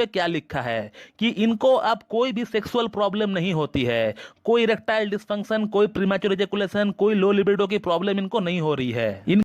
क्या लिखा है कि इनको अब कोई भी सेक्सुअल प्रॉब्लम नहीं होती है, कोई इरेक्टाइल डिस्फंक्शन, कोई प्रीमैच्योर एजेकुलेशन, कोई लो लिबिडो की प्रॉब्लम इनको नहीं हो रही है।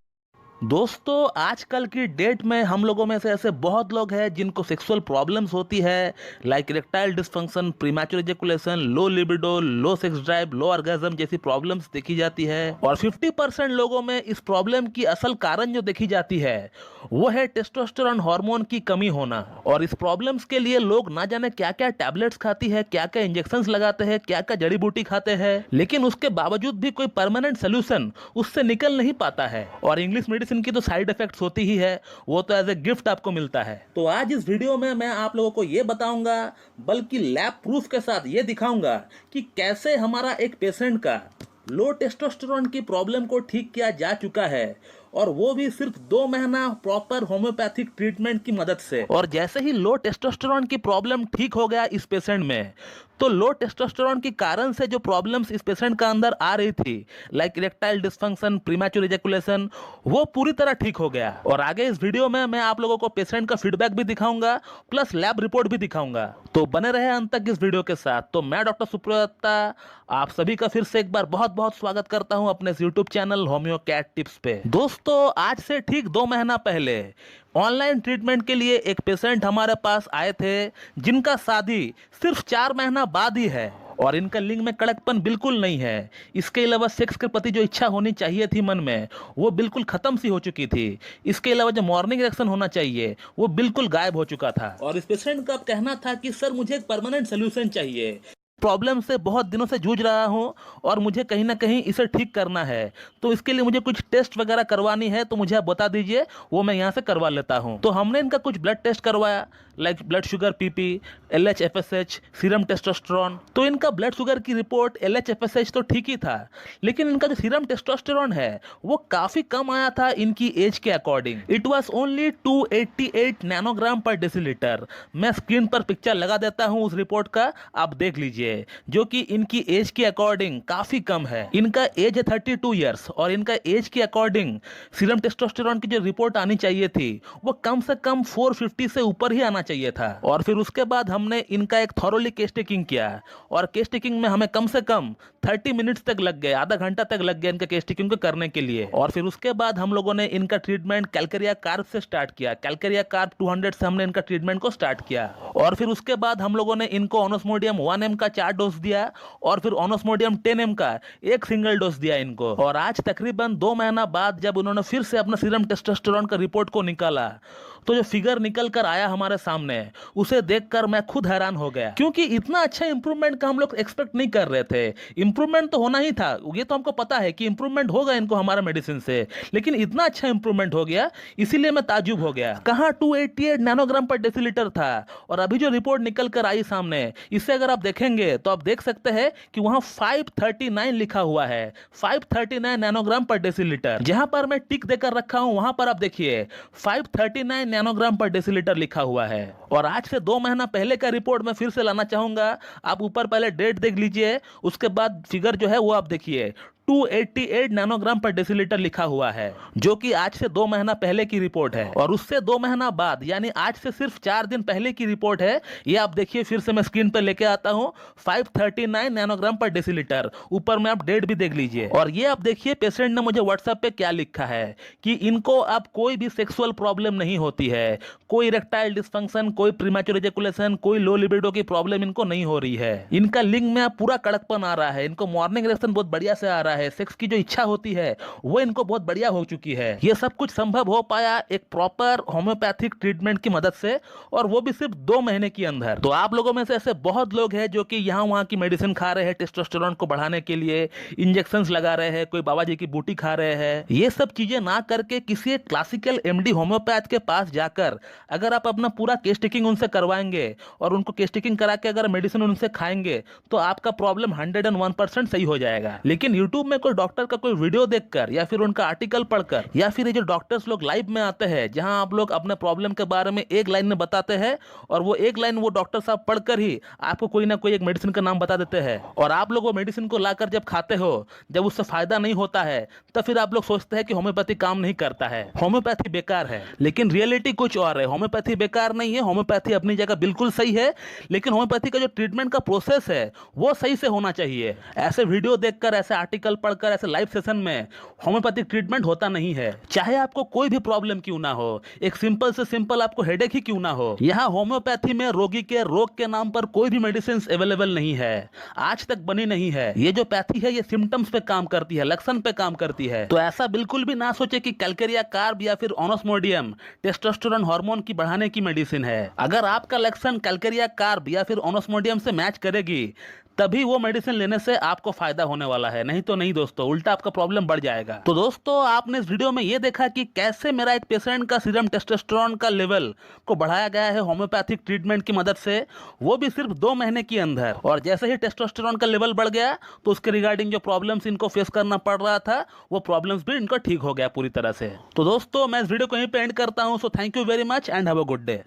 दोस्तों आजकल की डेट में हम लोगों में से ऐसे बहुत लोग हैं जिनको सेक्सुअल प्रॉब्लम्स होती है, like erectile dysfunction, premature ejaculation, low libido, low sex drive, low orgasm जैसी प्रॉब्लम्स देखी जाती है। और 50% लोगों में इस प्रॉब्लम की असल कारण जो देखी जाती है वो है टेस्टोस्टेरोन हार्मोन की कमी होना। और इस प्रॉब्लम्स के लिए लोग ना जाने क्या क्या टैबलेट्स खाती है, क्या क्या इंजेक्शंस लगाते हैं, क्या क्या जड़ी बूटी खाते हैं, लेकिन उसके बावजूद भी कोई परमानेंट सोल्यूशन उससे निकल नहीं पाता है। और इंग्लिश मेडिसिन की तो साइड इफेक्ट्स होती ही है, वो तो एज ए गिफ्ट आपको मिलता है। तो आज इस वीडियो में मैं आप लोगों को ये बताऊंगा, बल्कि लैब प्रूफ के साथ ये दिखाऊंगा कि कैसे हमारा एक पेशेंट का लो टेस्टोस्टेरोन की प्रॉब्लम को ठीक किया जा चुका है, और वो भी सिर्फ 2 महीना प्रॉपर होम्योपैथिक ट्रीटमेंट की मदद से। और जैसे ही लो टेस्टोस्टेरोन की प्रॉब्लम ठीक हो गया इस पेशेंट में, तो लो टेस्टोस्टेरोन के कारण से जो प्रॉब्लम्स इस पेशेंट का अंदर आ रही थी, like erectile dysfunction, premature ejaculation, वो पूरी तरह ठीक हो गया। और आगे इस वीडियो में मैं आप लोगों को पेशेंट का फीडबैक भी दिखाऊंगा, प्लस लैब रिपोर्ट भी दिखाऊंगा। तो बने रहे अंत तक इस वीडियो के साथ। तो मैं डॉक्टर सुप्रदत्ता आप सभी का फिर से एक बार बहुत बहुत स्वागत करता हूं अपने YouTube channel Homeo Cat Tips पे। दोस्तों आज से ठीक 2 महीना पहले ऑनलाइन ट्रीटमेंट के लिए एक पेशेंट हमारे पास आए थे, जिनका शादी सिर्फ 4 महीना बाद ही है, और इनका लिंग में कड़कपन बिल्कुल नहीं है। इसके अलावा सेक्स के प्रति जो इच्छा होनी चाहिए थी मन में, वो बिल्कुल खत्म सी हो चुकी थी। इसके अलावा जो मॉर्निंग इरेक्शन होना चाहिए वो बिल्कुल गायब हो चुका था। और इस पेशेंट का कहना था कि सर मुझे एक परमानेंट सोल्यूशन चाहिए, प्रॉब्लम से बहुत दिनों से जूझ रहा हूं और मुझे कहीं ना कहीं इसे ठीक करना है, तो इसके लिए मुझे कुछ टेस्ट वगैरह करवानी है, तो मुझे आप बता दीजिए, वो मैं यहाँ से करवा लेता हूं। तो हमने इनका कुछ ब्लड टेस्ट करवाया, like blood sugar, PP, LH FSH, serum testosterone. तो इनका ब्लड शुगर की रिपोर्ट, एलएच एफएसएच तो ठीक ही था, लेकिन इनका जो सीरम टेस्टोस्टेरोन है वो काफी कम आया था इनकी एज के according. It was only 288 nanogram पर डेसीलीटर। मैं स्क्रीन पर पिक्चर लगा देता हूं उस रिपोर्ट का, आप देख लीजिए, जो कि इनकी एज के अकॉर्डिंग काफी कम है। इनका एज है 32 ईयर्स, और इनका एज के अकॉर्डिंग सीरम टेस्टोस्टेरोन की जो रिपोर्ट आनी चाहिए थी वो कम से कम 450 से ऊपर ही आना चाहिए था। और फिर उसके बाद हमने इनका एक थॉरोली केस टेकिंग किया, और केस टेकिंग में हमें कम से कम 30 मिनट्स तक लग गए, आधा घंटा तक लग गया इनका केस टेकिंग को करने के लिए। और फिर उसके बाद हम लोगों ने इनका ट्रीटमेंट कैलकेरिया कार्ब से स्टार्ट किया। कैलकेरिया कार्ब 200 से हमने इनका ट्रीटमेंट को स्टार्ट किया। और फिर उसके बाद हम लोगों ने इनको ऑनोस्मोडियम 1 mg का 4 डोज दिया, और फिर ऑनोस्मोडियम 10 mg का एक सिंगल डोज दिया इनको। और आज तकरीबन 2 महीना बाद जब उन्होंने फिर से अपना सीरम टेस्टोस्टेरोन का रिपोर्ट को निकाला, तो जो फिगर निकल कर आया हमारे सामने, उसे देखकर मैं खुद हैरान हो गया, क्योंकि इतना अच्छा इंप्रूवमेंट का हम लोग एक्सपेक्ट नहीं कर रहे थे। इंप्रूवमेंट तो होना ही था, ये तो हमको पता है कि इंप्रूवमेंट होगा इनको हमारा मेडिसिन से, लेकिन इतना अच्छा इंप्रूवमेंट हो गया, इसीलिए मैं ताजुब हो गया। कहाँ 288 नैनोग्राम पर डेसीलीटर था, और अभी जो रिपोर्ट निकल कर आई सामने, इसे अगर आप देखेंगे तो आप देख सकते हैं कि वहां 539 लिखा हुआ है, 539 नैनोग्राम पर डेसीलीटर। जहां पर मैं टिक देकर रखा हूं वहां पर आप देखिए 539 नैनोग्राम पर डेसीलीटर लिखा हुआ है। और आज से 2 महीना पहले का रिपोर्ट मैं फिर से लाना चाहूंगा, आप ऊपर पहले डेट देख लीजिए, उसके बाद फिगर जो है वो आप देखिए 288 नैनोग्राम पर डेसीलीटर लिखा हुआ है, जो कि आज से 2 महीना पहले की रिपोर्ट है। और उससे 2 महीना बाद यानी आज से सिर्फ 4 दिन पहले की रिपोर्ट है, ये आप देखिए, फिर से मैं स्क्रीन पर लेके आता हूं, 539 नैनोग्राम पर डेसीलीटर। ऊपर में आप डेट भी देख लीजिए। और ये आप देखिए पेशेंट ने मुझे व्हाट्सएप पे क्या लिखा है कि इनको अब कोई भी सेक्सुअल प्रॉब्लम नहीं होती है, कोई इरेक्टाइल डिस्फंक्शन, कोई प्रीमैच्योर एजेकुलेशन, कोई लो लिबिडो की प्रॉब्लम इनको नहीं हो रही है। इनका लिंग में अब पूरा कड़कपन आ रहा है, इनको मॉर्निंग इरेक्शन बहुत बढ़िया से आ रहा है, सेक्स की जो इच्छा होती है वो इनको बहुत बढ़िया हो चुकी है। ये सब कुछ संभव हो पाया एक प्रॉपर होम्योपैथिक ट्रीटमेंट की मदद से, और वो भी सिर्फ 2 महीने के अंदर। तो आप लोगों में से ऐसे बहुत लोग हैं जो कि यहाँ वहाँ की मेडिसिन खा रहे हैं टेस्टोस्टेरोन को बढ़ाने के लिए, इंजेक्शंस लगा रहे हैं, कोई बाबा जी की बूटी खा रहे हैं। ये सब चीजें ना करके किसी क्लासिकल एमडी होम्योपैथ के पास जाकर अगर आप अपना पूरा केस टेकिंग उनसे करवाएंगे और उनको केस टेकिंग करा के अगर मेडिसिन उनसे खाएंगे, तो आपका प्रॉब्लम 101% सही हो जाएगा। लेकिन यूट्यूब यूट्यूब में कोई डॉक्टर का कोई वीडियो देखकर या फिर उनका आर्टिकल पढ़कर या फिर ये जो डॉक्टर्स लोग लाइव में आते हैं जहां आप लोग अपने प्रॉब्लम के बारे में एक लाइन में बताते हैं और वो एक लाइन वो डॉक्टर साहब पढ़कर ही आपको कोई ना कोई एक मेडिसिन का नाम बता देते हैं और आप लोग वो मेडिसिन को लाकर जब खाते हो, जब उससे फायदा नहीं होता है, तब फिर आप लोग सोचते हैं कि होम्योपैथी काम नहीं करता है, होम्योपैथी बेकार है। लेकिन रियलिटी कुछ और है। होम्योपैथी बेकार नहीं है, होम्योपैथी अपनी जगह बिल्कुल सही है, लेकिन होम्योपैथी का जो ट्रीटमेंट का प्रोसेस है वो सही से होना चाहिए। ऐसे वीडियो देखकर, ऐसे आर्टिकल पढ़कर, ऐसे लाइव सेशन में होम्योपैथिक ट्रीटमेंट होता नहीं है। चाहे आपको कोई भी प्रॉब्लम क्यों ना हो, एक सिंपल से सिंपल आपको हेडेक ही क्यों ना हो, यहाँ होम्योपैथी में रोगी के रोग के नाम पर कोई भी मेडिसिन अवेलेबल नहीं है, आज तक बनी नहीं है। ये जो पैथी है ये सिम्टम्स पे काम करती है, लक्षण पे काम करती है। तो ऐसा बिल्कुल भी ना सोचे कि कैलकेरिया कार्ब या फिर ओनोस्मोडियम टेस्टोस्टेरोन हार्मोन की बढ़ाने की मेडिसिन है। अगर आपका लक्षण कैलकेरिया कार्ब या फिर ओनोस्मोडियम से मैच करेगी तभी वो मेडिसिन लेने से आपको फायदा होने वाला है, नहीं तो नहीं दोस्तों, उल्टा आपका प्रॉब्लम बढ़ जाएगा। तो दोस्तों आपने इस वीडियो में ये देखा कि कैसे मेरा एक पेशेंट का सीरम टेस्टोस्टेरोन का लेवल को बढ़ाया गया है होम्योपैथिक ट्रीटमेंट की मदद से, वो भी सिर्फ 2 महीने के अंदर। और जैसे ही टेस्टोस्टेरोन का लेवल बढ़ गया तो उसके रिगार्डिंग जो प्रॉब्लम्स इनको फेस करना पड़ रहा था वो प्रॉब्लम्स भी इनको ठीक हो गया पूरी तरह से। तो दोस्तों मैं इस वीडियो को यहीं पे एंड करता हूँ। So thank you very much and have a good day.